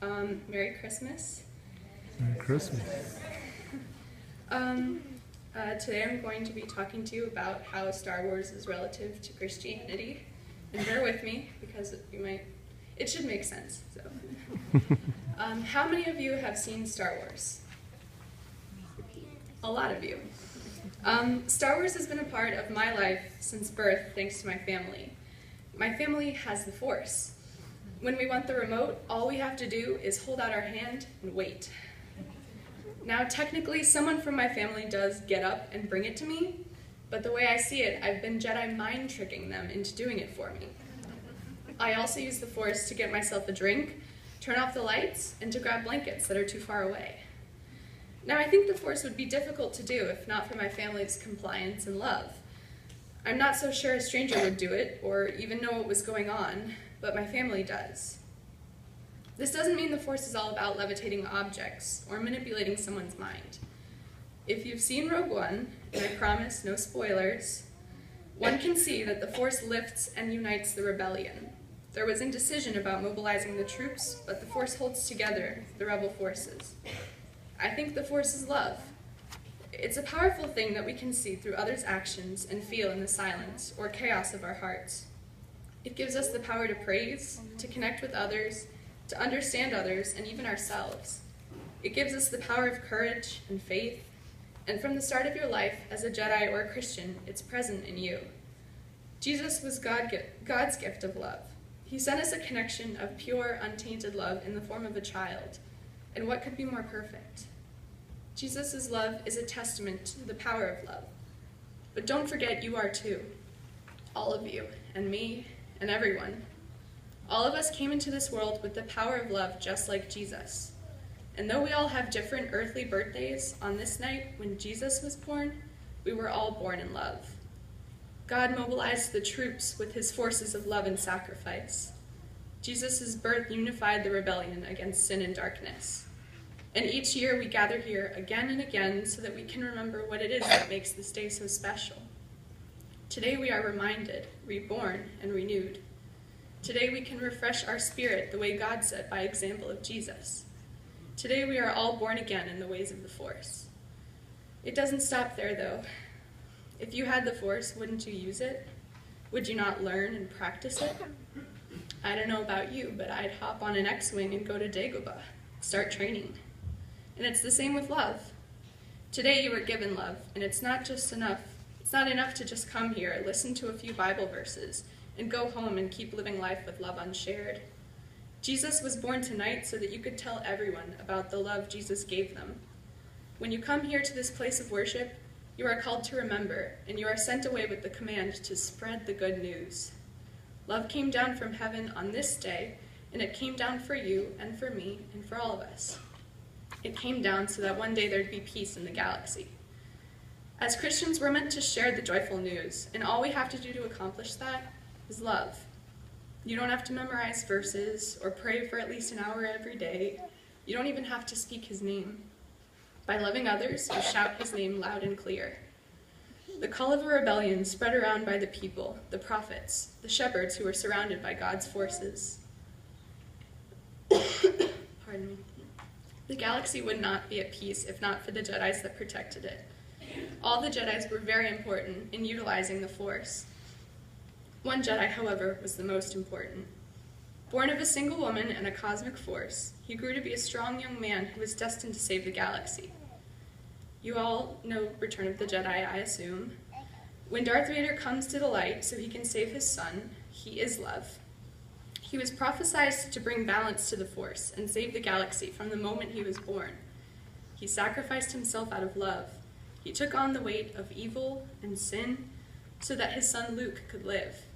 Merry Christmas. Merry Christmas. Today I'm going to be talking to you about how Star Wars is relative to Christianity. And bear with me, because it should make sense. So, how many of you have seen Star Wars? A lot of you. Star Wars has been a part of my life since birth, thanks to my family. My family has the Force. When we want the remote, all we have to do is hold out our hand and wait. Now, technically, someone from my family does get up and bring it to me, but the way I see it, I've been Jedi mind tricking them into doing it for me. I also use the Force to get myself a drink, turn off the lights, and to grab blankets that are too far away. Now, I think the Force would be difficult to do if not for my family's compliance and love. I'm not so sure a stranger would do it, or even know what was going on, but my family does. This doesn't mean the Force is all about levitating objects or manipulating someone's mind. If you've seen Rogue One, and I promise no spoilers, one can see that the Force lifts and unites the rebellion. There was indecision about mobilizing the troops, but the Force holds together the rebel forces. I think the Force is love. It's a powerful thing that we can see through others' actions and feel in the silence or chaos of our hearts. It gives us the power to praise, to connect with others, to understand others, and even ourselves. It gives us the power of courage and faith, and from the start of your life as a Jedi or a Christian, it's present in you. Jesus was God's gift of love. He sent us a connection of pure, untainted love in the form of a child, and what could be more perfect? Jesus' love is a testament to the power of love. But don't forget you are too. All of you, and me, and everyone. All of us came into this world with the power of love just like Jesus. And though we all have different earthly birthdays, on this night when Jesus was born, we were all born in love. God mobilized the troops with his forces of love and sacrifice. Jesus' birth unified the rebellion against sin and darkness. And each year we gather here again and again so that we can remember what it is that makes this day so special. Today we are reminded, reborn, and renewed. Today we can refresh our spirit the way God said by example of Jesus. Today we are all born again in the ways of the Force. It doesn't stop there, though. If you had the Force, wouldn't you use it? Would you not learn and practice it? I don't know about you, but I'd hop on an X-Wing and go to Dagobah, start training. And it's the same with love. Today you were given love, and it's not enough to just come here, listen to a few Bible verses, and go home and keep living life with love unshared. Jesus was born tonight so that you could tell everyone about the love Jesus gave them. When you come here to this place of worship, you are called to remember, and you are sent away with the command to spread the good news. Love came down from heaven on this day, and it came down for you and for me and for all of us. It came down so that one day there'd be peace in the galaxy. As Christians, we're meant to share the joyful news, and all we have to do to accomplish that is love. You don't have to memorize verses or pray for at least an hour every day. You don't even have to speak his name. By loving others, you shout his name loud and clear. The call of a rebellion spread around by the people, the prophets, the shepherds who were surrounded by God's forces. Pardon me. The galaxy would not be at peace if not for the Jedis that protected it. All the Jedis were very important in utilizing the Force. One Jedi, however, was the most important. Born of a single woman and a cosmic force, he grew to be a strong young man who was destined to save the galaxy. You all know Return of the Jedi, I assume. When Darth Vader comes to the light so he can save his son, he is love. He was prophesied to bring balance to the Force and save the galaxy from the moment he was born. He sacrificed himself out of love. He took on the weight of evil and sin so that his son Luke could live.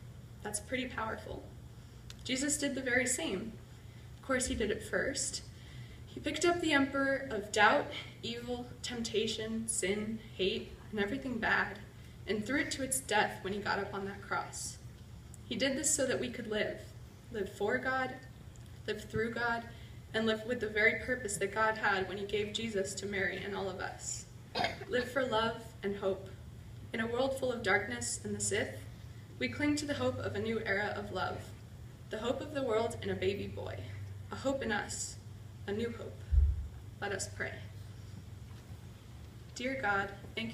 That's pretty powerful. Jesus did the very same. Of course, he did it first. He picked up the emperor of doubt, evil, temptation, sin, hate, and everything bad, and threw it to its death when he got up on that cross. He did this so that we could live for God, live through God, and live with the very purpose that God had when he gave Jesus to Mary and all of us. Live for love and hope. In a world full of darkness and the Sith, we cling to the hope of a new era of love, the hope of the world in a baby boy, a hope in us. a new hope. Let us pray. Dear God, thank you